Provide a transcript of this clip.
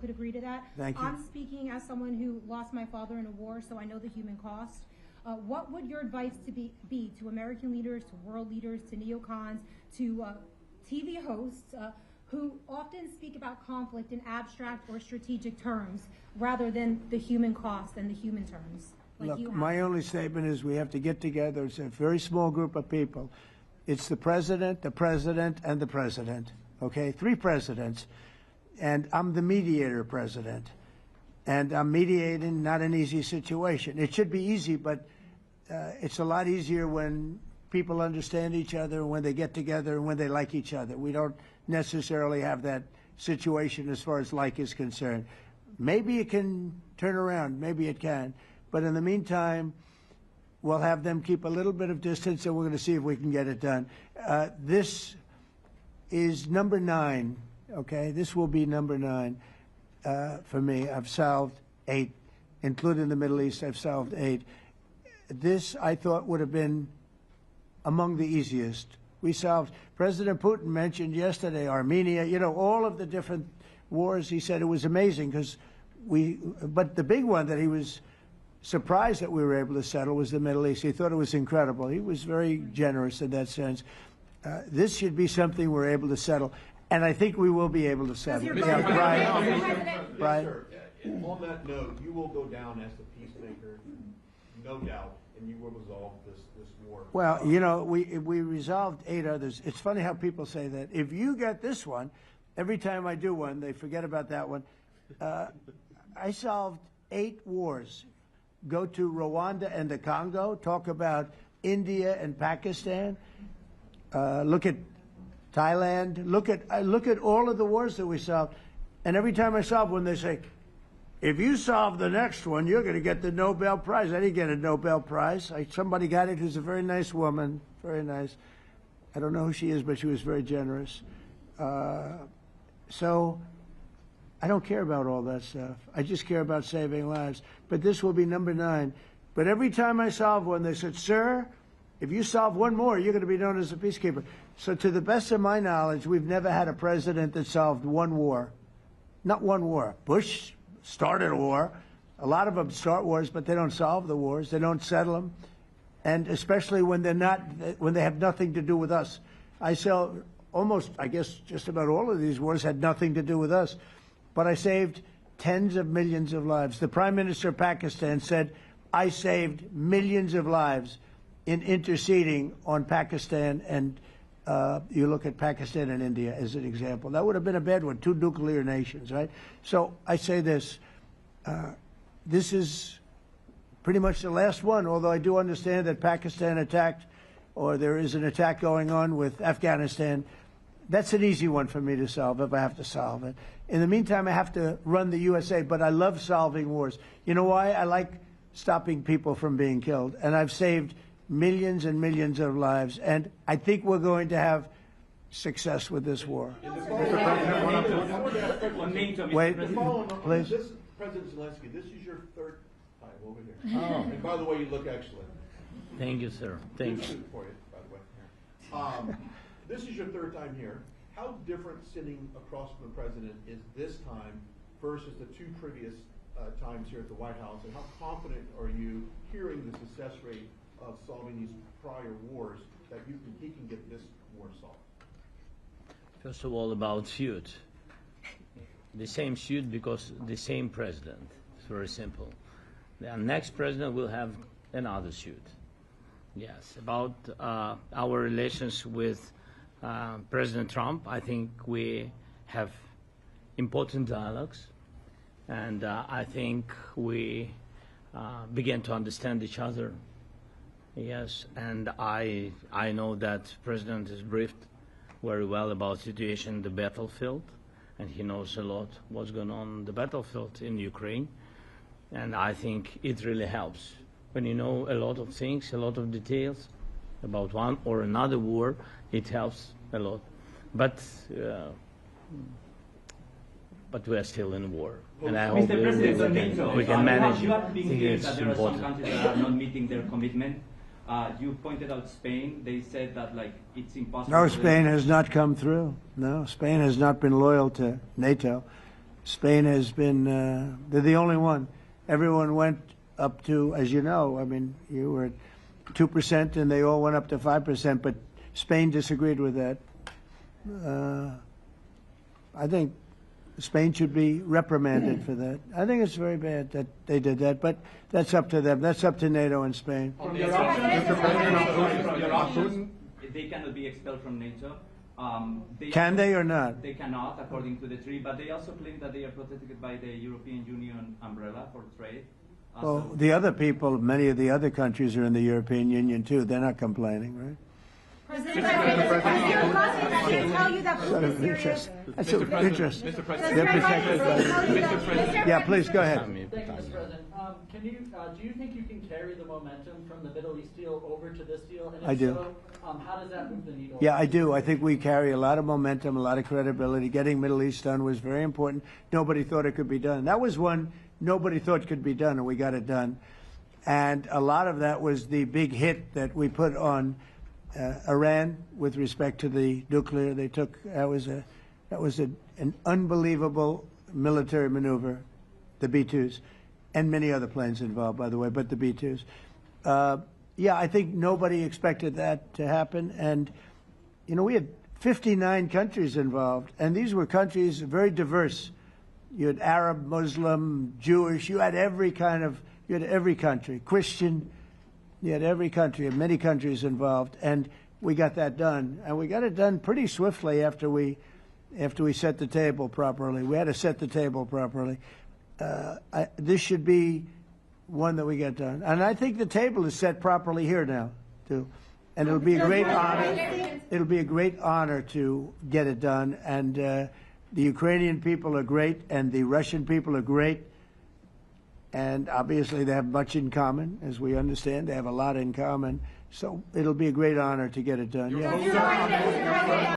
could agree to that. Thank you. I'm speaking as someone who lost my father in a war, so I know the human cost. What would your advice be to American leaders, to world leaders, to neocons, to TV hosts who often speak about conflict in abstract or strategic terms rather than the human cost and the human terms? Like Look, my only statement is we have to get together. It's a very small group of people. It's the president, and the president. Okay, 3 presidents. And I'm the mediator president. And I'm mediating not an easy situation. It should be easy, but it's a lot easier when people understand each other, when they get together, and when they like each other. We don't necessarily have that situation as far as like is concerned. Maybe it can turn around. Maybe it can. But in the meantime, we'll have them keep a little bit of distance, and we're going to see if we can get it done. This is number 9, okay? This will be number 9 for me. I've solved 8, including the Middle East. I've solved 8. This, I thought, would have been among the easiest. We solved, President Putin mentioned yesterday Armenia, you know, all of the different wars. He said it was amazing because but the big one that he was surprised that we were able to settle was the Middle East. He thought it was incredible. He was very generous in that sense. This should be something we're able to settle, and I think we will be able to settle. Yeah, Brian. On that note, you will go down as the peacemaker, no doubt, and you will resolve this war. Well, you know, we resolved 8 others. It's funny how people say that. If you get this one, every time I do one, they forget about that one. I solved 8 wars. Go to Rwanda and the Congo, talk about India and Pakistan, look at Thailand, look at all of the wars that we solved. And every time I solve one, they say, if you solve the next one, you're going to get the Nobel Prize. I didn't get a Nobel Prize. Somebody got it who's a very nice woman, very nice. I don't know who she is, but she was very generous. So I don't care about all that stuff. I just care about saving lives. But this will be number 9. But every time I solve one, they said, sir, if you solve one more, you're going to be known as a peacekeeper. So to the best of my knowledge, we've never had a president that solved one war. Not one war. Bush started a war. A lot of them start wars, but they don't solve the wars. They don't settle them. And especially when they have nothing to do with us. I saw almost, I guess, just about all of these wars had nothing to do with us. But I saved tens of millions of lives. The Prime Minister of Pakistan said, I saved millions of lives in interceding on Pakistan, and you look at Pakistan and India as an example. That would have been a bad one, 2 nuclear nations, right? So I say this, this is pretty much the last one, although I do understand that Pakistan attacked, or there is an attack going on with Afghanistan. That's an easy one for me to solve if I have to solve it. In the meantime, I have to run the USA, but I love solving wars. You know why? I like stopping people from being killed, and I've saved millions and millions of lives, and I think we're going to have success with this war. Wait, please. This is President Zelensky. This is your 3rd time over here. Oh. And by the way, you look excellent. Thank you, sir. Thank you. For you, by the way. This is your 3rd time here. How different sitting across from the president is this time versus the 2 previous times here at the White House, and how confident are you hearing the success rate of solving these prior wars that he can get this war solved? First of all, about suit. The same suit because the same president. It's very simple. The next president will have another suit. Yes, about our relations with President Trump, I think we have important dialogues, and I think we begin to understand each other. Yes, and I know that President is briefed very well about the situation in the battlefield, and he knows a lot what's going on in the battlefield in Ukraine, and I think it really helps. When you know a lot of things, a lot of details about one or another war, it helps a lot. But we are still in war, and I hope we can manage. You are being heard that there are some countries that are not meeting their commitment. You pointed out Spain. They said that it's impossible. No, Spain has not come through. No, Spain has not been loyal to NATO. Spain has been, they're the only one. Everyone went up to, as you know, I mean, you were at 2% and they all went up to 5%, but Spain disagreed with that. I think Spain should be reprimanded for that. I think it's very bad that they did that, but that's up to them. That's up to NATO and Spain. They cannot be expelled from NATO. Can they or not? They cannot, according to the treaty, but they also claim that they are protected by the European Union umbrella for trade. Well, the other people, many of the other countries are in the European Union too. They're not complaining, right? President, I can tell you that Putin is serious. That's of interest. Mr. President. They're protected by Yeah, please go ahead. Thank you, Mr. President. Do you think you can carry the momentum from the Middle East deal over to this deal? And if I do. So, how does that move the needle? Yeah, I do. I think we carry a lot of momentum, a lot of credibility. Getting Middle East done was very important. Nobody thought it could be done. That was one nobody thought could be done, and we got it done. And a lot of that was the big hit that we put on Iran with respect to the nuclear. They took that was an unbelievable military maneuver, the B-2s, and many other planes involved, by the way, but the B-2s. Yeah, I think nobody expected that to happen, and you know we had 59 countries involved, and these were countries very diverse. You had Arab, Muslim, Jewish. You had every country, Christian. You had every country, and many countries involved, and we got that done. And we got it done pretty swiftly after we set the table properly. We had to set the table properly. This should be one that we get done. And I think the table is set properly here now, too. And it'll be a great honor. It'll be a great honor to get it done. And the Ukrainian people are great, and the Russian people are great. And obviously they have much in common, as we understand. They have a lot in common. So it'll be a great honor to get it done. Yeah.